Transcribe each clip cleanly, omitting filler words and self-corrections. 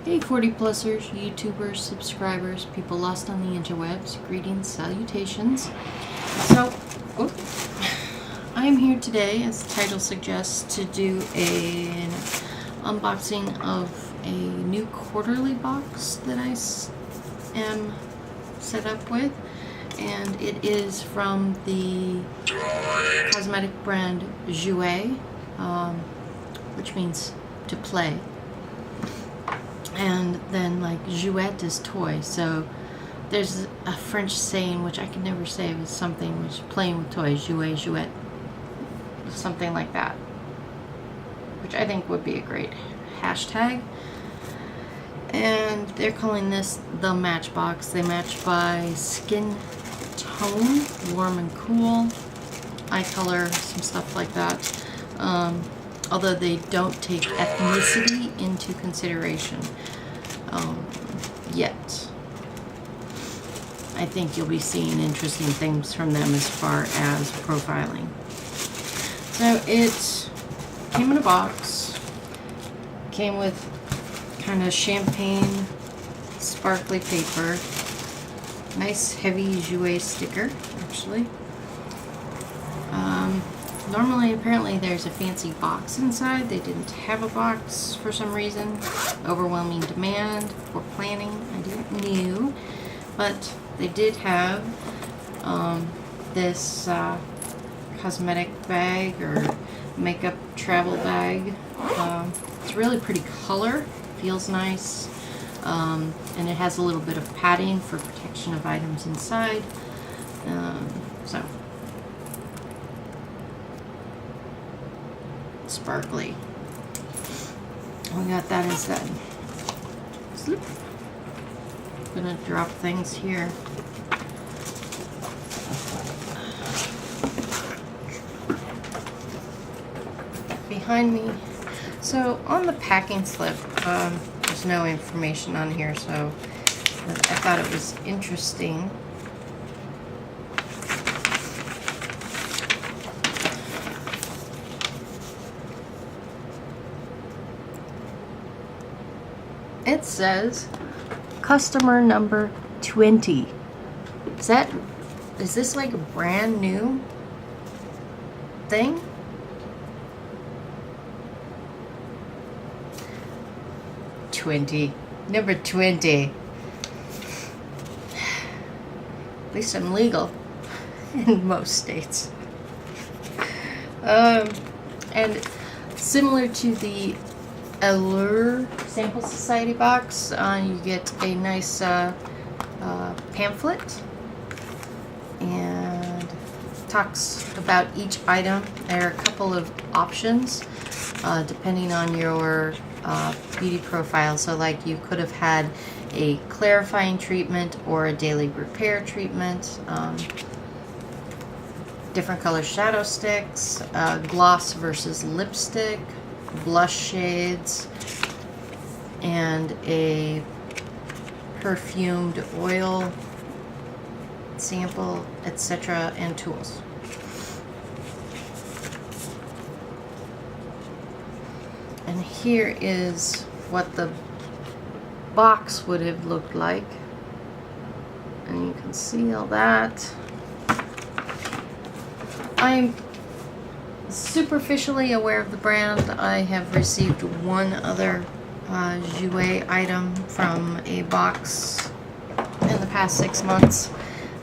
Hey 40-plussers, YouTubers, subscribers, people lost on the interwebs, greetings, salutations. So, I am here today, as the title suggests, to do an unboxing of a new quarterly box that I am set up with. And it is from the cosmetic brand Jouer, which means to play. And then like jouet is toy, so there's a French saying which I can never say, it was something which playing with toys, jouet, jouet, something like that, which I think would be a great hashtag. And they're calling this the Matchbox. They match by skin tone, warm and cool, eye color, some stuff like that. Although they don't take ethnicity into consideration yet. I think you'll be seeing interesting things from them as far as profiling. So it came in a box, came with kind of champagne sparkly paper, nice heavy Jouer sticker actually. Normally, apparently, there's a fancy box inside. They didn't have a box for some reason. Overwhelming demand for planning. I didn't know. But they did have this cosmetic bag or makeup travel bag. It's a really pretty color. Feels nice. And it has a little bit of padding for protection of items inside. So sparkly. We got that instead. Slip. Gonna drop things here. Behind me. So on the packing slip, there's no information on here, so I thought it was interesting. It says customer number 20. Is this like a brand new thing? Number 20. At least I'm legal in most states. And similar to the Allure Sample Society box, you get a nice pamphlet and talks about each item. There are a couple of options depending on your beauty profile. So like you could have had a clarifying treatment or a daily repair treatment, different color shadow sticks, gloss versus lipstick, blush shades, and a perfumed oil sample, etc., and tools. And here is what the box would have looked like, and you can see all that. I'm superficially aware of the brand. I have received one other Jouer item from a box in the past 6 months,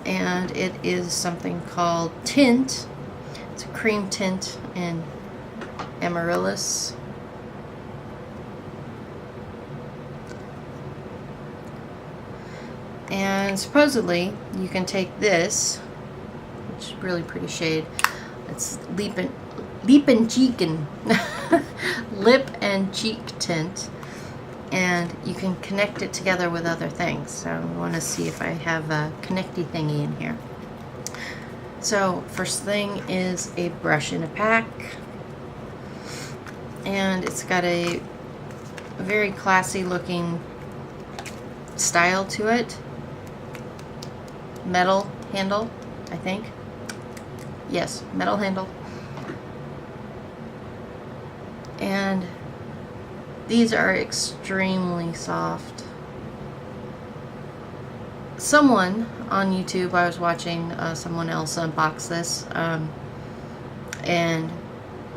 and it is something called Tint. It's a cream tint in Amaryllis. And supposedly you can take this, which is a really pretty shade. It's Lip and cheek tint, and you can connect it together with other things. So I want to see if I have a connecty thingy in here. So first thing is a brush in a pack, and it's got a very classy looking style to it. Metal handle, I think. Yes, metal handle. And These are extremely soft. Someone on YouTube, I was watching someone else unbox this, and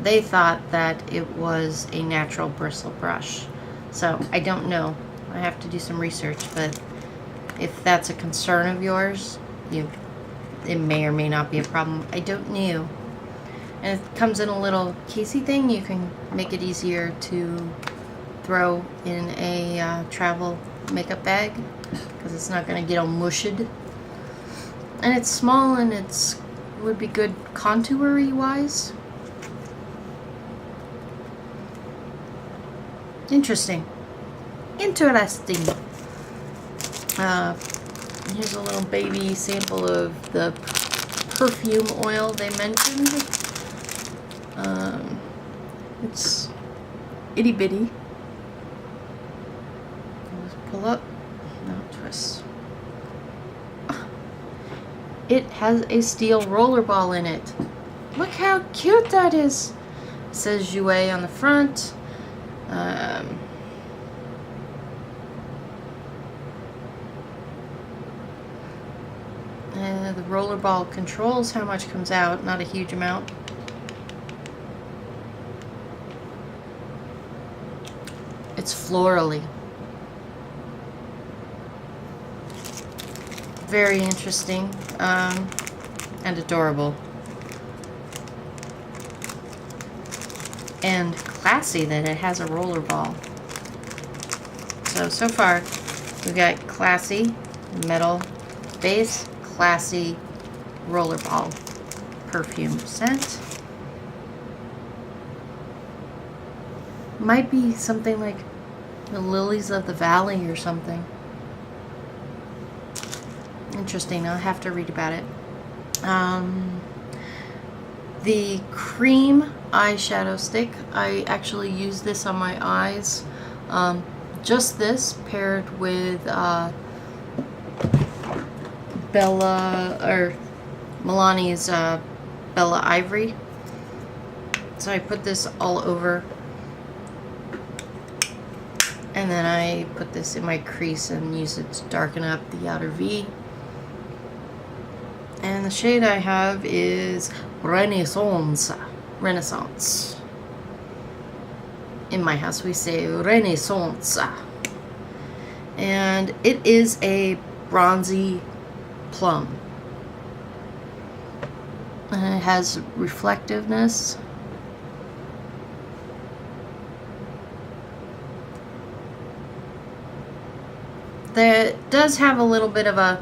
they thought that it was a natural bristle brush. So I don't know. I have to do some research, but if that's a concern of yours, it may or may not be a problem. I don't know. And it comes in a little casey thing. You can make it easier to throw in a travel makeup bag because it's not going to get all mushed. And it's small, and would be good contoury wise. Interesting. Here's a little baby sample of the perfume oil they mentioned. It's itty bitty. Just pull up, now twist. It has a steel roller ball in it. Look how cute that is. It says Jouer on the front. The roller ball controls how much comes out, not a huge amount. It's florally. Very interesting and adorable. And classy that it has a roller ball. So far we've got classy, metal base, classy, rollerball perfume scent. Might be something like the lilies of the valley or something. Interesting. I'll have to read about it. The Creme Eyeshadow Stick. I actually use this on my eyes. Just this paired with Milani's Bella Ivory. So I put this all over, and then I put this in my crease and use it to darken up the outer V. And the shade I have is Renaissance. In my house we say Renaissance. And it is a bronzy plum. And it has reflectiveness. It does have a little bit of a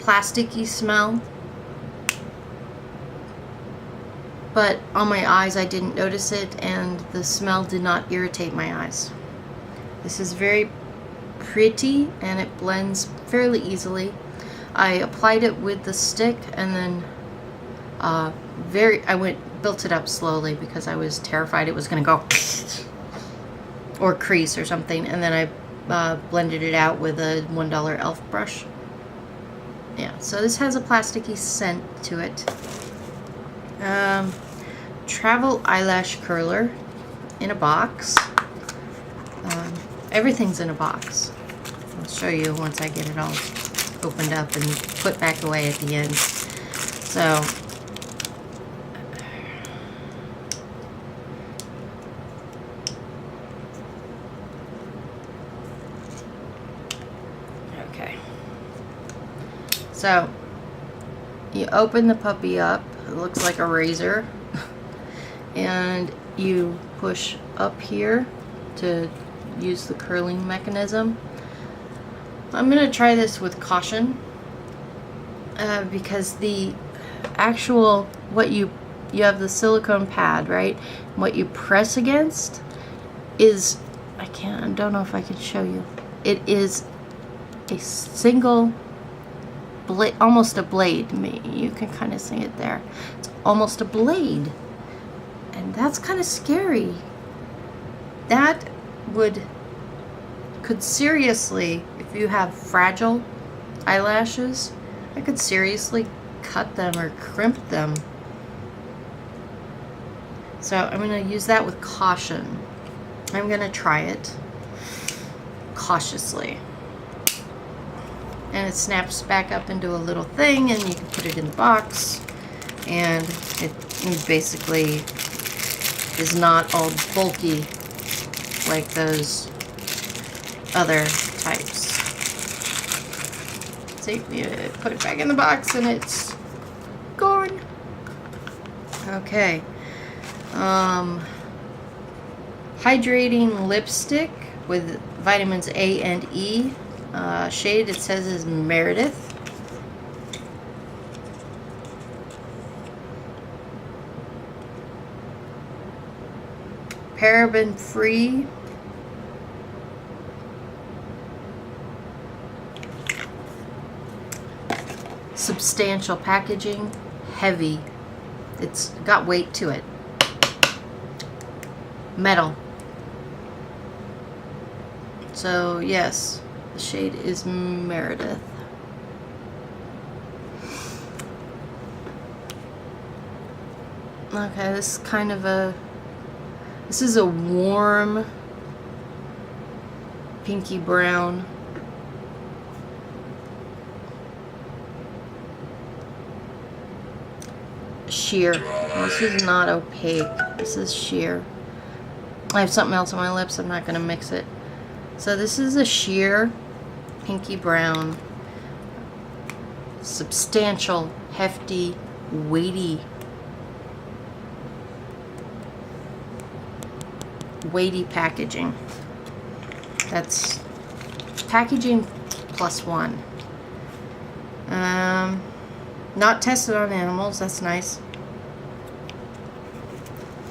plasticky smell, but on my eyes I didn't notice it, and the smell did not irritate my eyes. This is very pretty and it blends fairly easily. I applied it with the stick, and then built it up slowly because I was terrified it was going to go or crease or something, and then I blended it out with a $1 elf brush. Yeah, so this has a plasticky scent to it. Travel eyelash curler in a box. Everything's in a box. I'll show you once I get it all opened up and put back away at the end. So okay. So you open the puppy up. It looks like a razor. And you push up here to use the curling mechanism. I'm going to try this with caution because the actual, you have the silicone pad, right? What you press against is, I don't know if I can show you. It is a single blade, almost a blade. You can kind of see it there. It's almost a blade. And that's kind of scary. That could seriously, if you have fragile eyelashes, I could seriously cut them or crimp them. So I'm going to use that with caution. I'm gonna try it cautiously. And it snaps back up into a little thing, and you can put it in the box, and it basically is not all bulky like those other types. See, you put it back in the box and it's gone. Okay. Hydrating Lipstick with vitamins A and E. Shade it says is Meredith. Paraben free. Substantial packaging. Heavy. It's got weight to it. Metal. So yes, the shade is Meredith. Okay, this is a warm pinky brown. Sheer. This is not opaque. This is sheer. I have something else on my lips. I'm not going to mix it. So this is a sheer pinky brown. Substantial, hefty, weighty packaging. That's packaging +1. Not tested on animals. That's nice.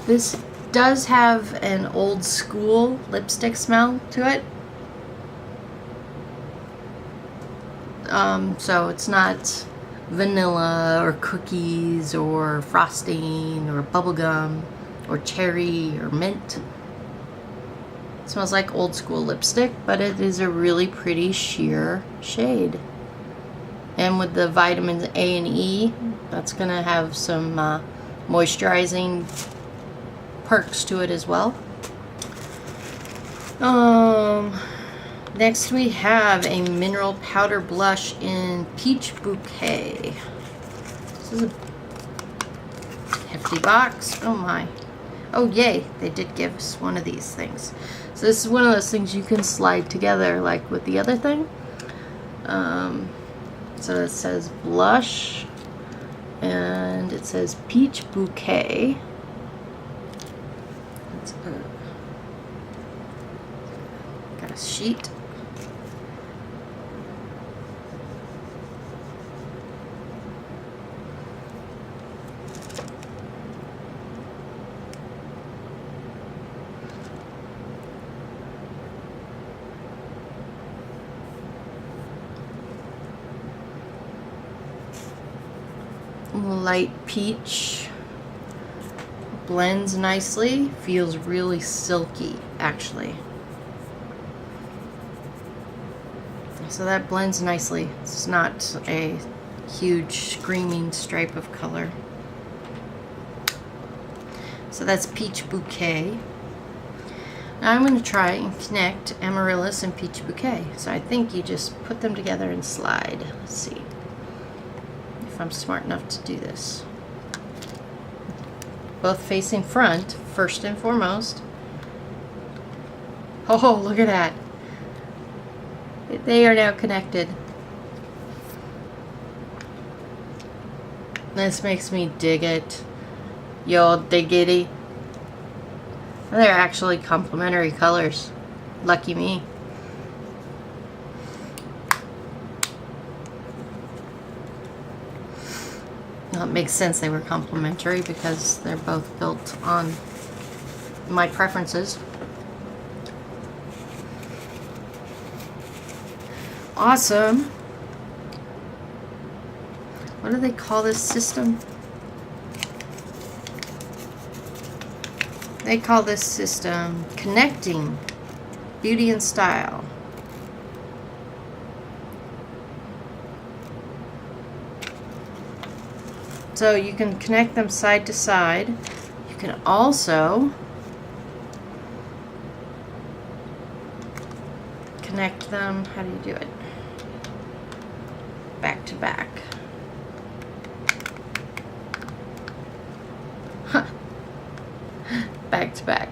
This does have an old school lipstick smell to it. So it's not vanilla or cookies or frosting or bubblegum or cherry or mint. It smells like old school lipstick, but it is a really pretty sheer shade. And with the vitamins A and E, that's going to have some moisturizing perks to it as well. Next we have a mineral powder blush in Peach Bouquet. This is a hefty box. Oh my. Oh yay, they did give us one of these things. So this is one of those things you can slide together like with the other thing. So it says blush, and it says Peach Bouquet. Got a sheet. Light peach, blends nicely, feels really silky actually. So that blends nicely. It's not a huge screaming stripe of color. So that's Peach Bouquet. Now I'm going to try and connect Amaryllis and Peach Bouquet. So I think you just put them together and slide. Let's see if I'm smart enough to do this. Both facing front, first and foremost. Oh, look at that. They are now connected. This makes me dig it. Yo, diggity. They're actually complementary colors. Lucky me. Well, it makes sense they were complementary because they're both built on my preferences. Awesome. What do they call this system? They call this system Connecting Beauty and Style. So you can connect them side to side. You can also connect them. How do you do it? Back to back. Huh. Back to back.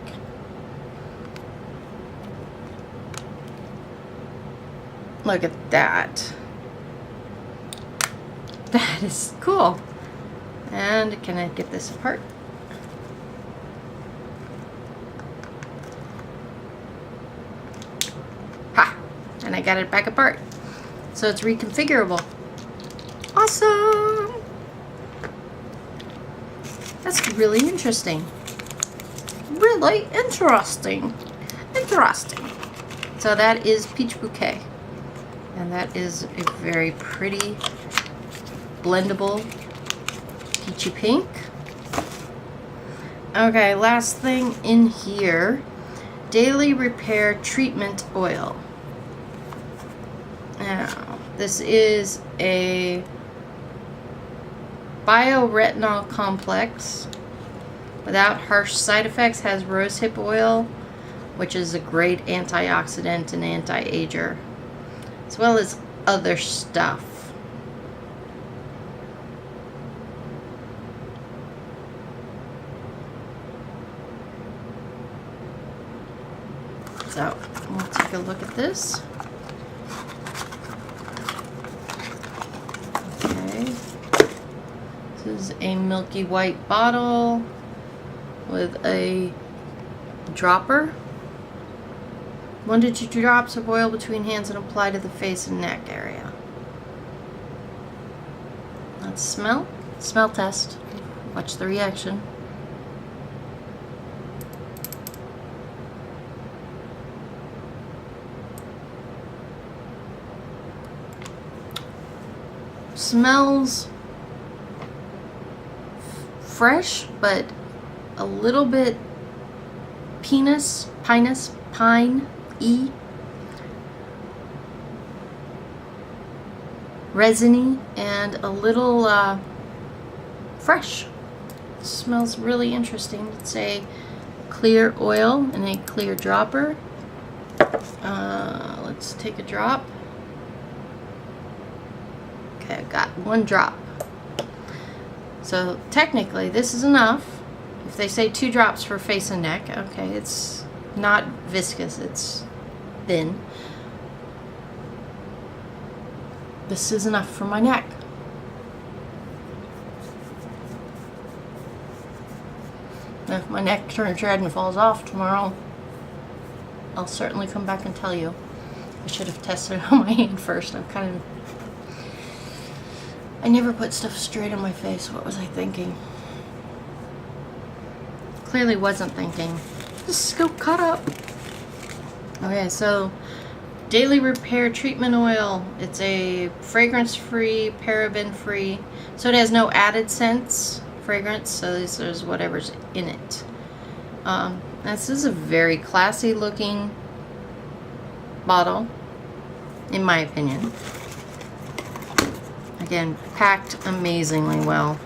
Look at that. That is cool. And can I get this apart? Ha! And I got it back apart. So it's reconfigurable. Awesome! That's really interesting. Really interesting. Interesting. So that is Peach Bouquet. And that is a very pretty, blendable, peachy pink. Okay, last thing in here. Daily Repair Treatment Oil. Now, this is a bioretinol complex without harsh side effects. Has rosehip oil, which is a great antioxidant and anti-ager, as well as other stuff. So we'll take a look at this. Okay, this is a milky white bottle with a dropper. 1 to 2 drops of oil between hands and apply to the face and neck area. Let's smell. Smell test. Watch the reaction. Smells fresh, but a little bit pine-y, resiny, and a little fresh. It smells really interesting. It's a clear oil and a clear dropper. Let's take a drop. Okay, I've got 1 drop. So technically this is enough. If they say 2 drops for face and neck, okay, it's not viscous, it's thin. This is enough for my neck. If my neck turns red and falls off tomorrow, I'll certainly come back and tell you. I should have tested it on my hand first. I never put stuff straight on my face. What was I thinking? Clearly wasn't thinking. Just go cut up. Okay, so Daily Repair Treatment Oil. It's a fragrance-free, paraben-free. So it has no added scents, fragrance. So this is whatever's in it. This is a very classy looking bottle, in my opinion. Again, packed amazingly well.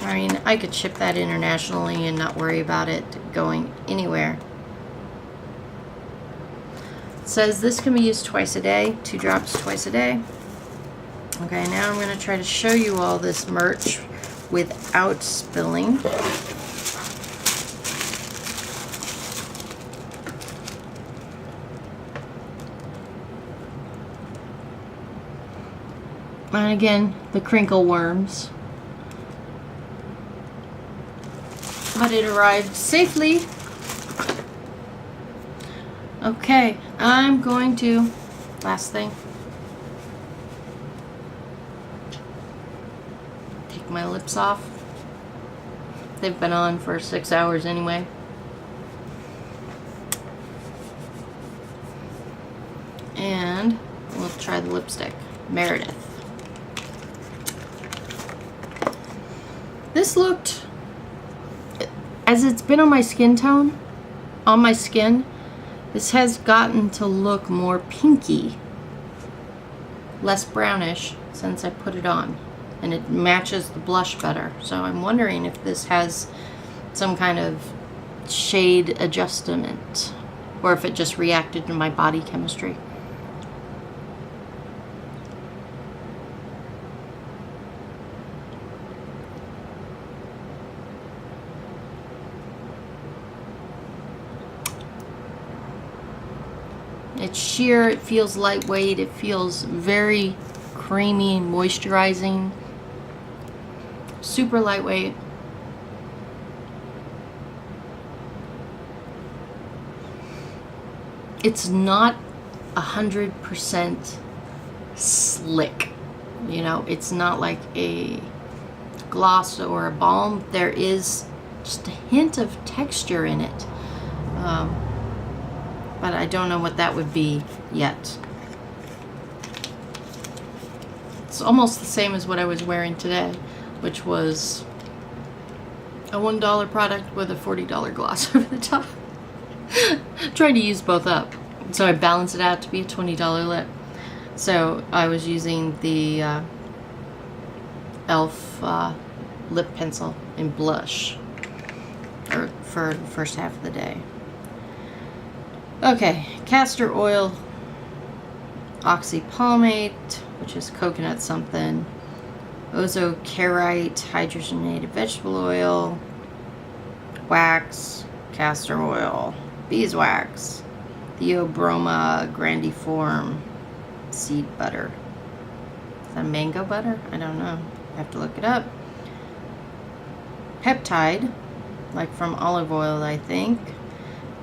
I mean, I could ship that internationally and not worry about it going anywhere. It says this can be used twice a day, 2 drops twice a day. Okay, now I'm going to try to show you all this merch without spilling. And again, the crinkle worms. But it arrived safely. Okay, I'm going to, last thing, take my lips off. They've been on for 6 hours anyway. And we'll try the lipstick, Meredith. This looked, as it's been on my skin tone, on my skin, this has gotten to look more pinky, less brownish since I put it on, and it matches the blush better. So I'm wondering if this has some kind of shade adjustment, or if it just reacted to my body chemistry. It's sheer, it feels lightweight, it feels very creamy and moisturizing. Super lightweight. It's not 100% slick. You know, it's not like a gloss or a balm. There is just a hint of texture in it. But I don't know what that would be yet. It's almost the same as what I was wearing today, which was a $1 product with a $40 gloss over the top. Trying to use both up. So I balanced it out to be a $20 lip. So I was using the e.l.f. lip pencil in blush for the first half of the day. Okay, castor oil, oxy palmate, which is coconut something, ozocarite, hydrogenated vegetable oil, wax, castor oil, beeswax, Theobroma grandiform, seed butter. Is that mango butter? I don't know. I have to look it up. Peptide, like from olive oil, I think.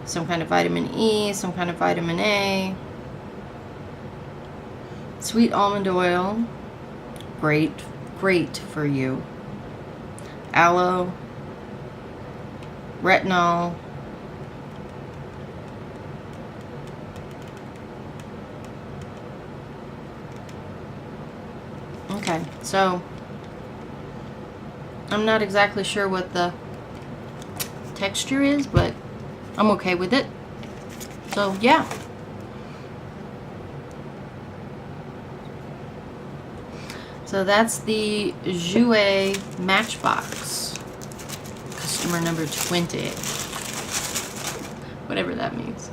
Some kind of vitamin E, some kind of vitamin A. Sweet almond oil, great for you. Aloe, retinol, okay, so I'm not exactly sure what the texture is, but I'm okay with it. So yeah. So that's the Jouer Matchbox. Customer number 20. Whatever that means.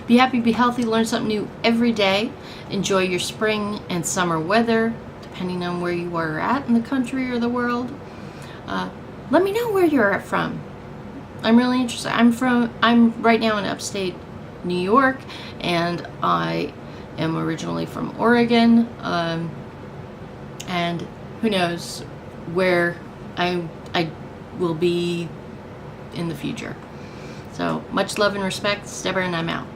Be happy, be healthy, learn something new every day. Enjoy your spring and summer weather, depending on where you are at in the country or the world. Let me know where you're from. I'm really interested. I'm right now in upstate New York, and I am originally from Oregon, and who knows where I will be in the future. So much love and respect, Deborah, and I'm out.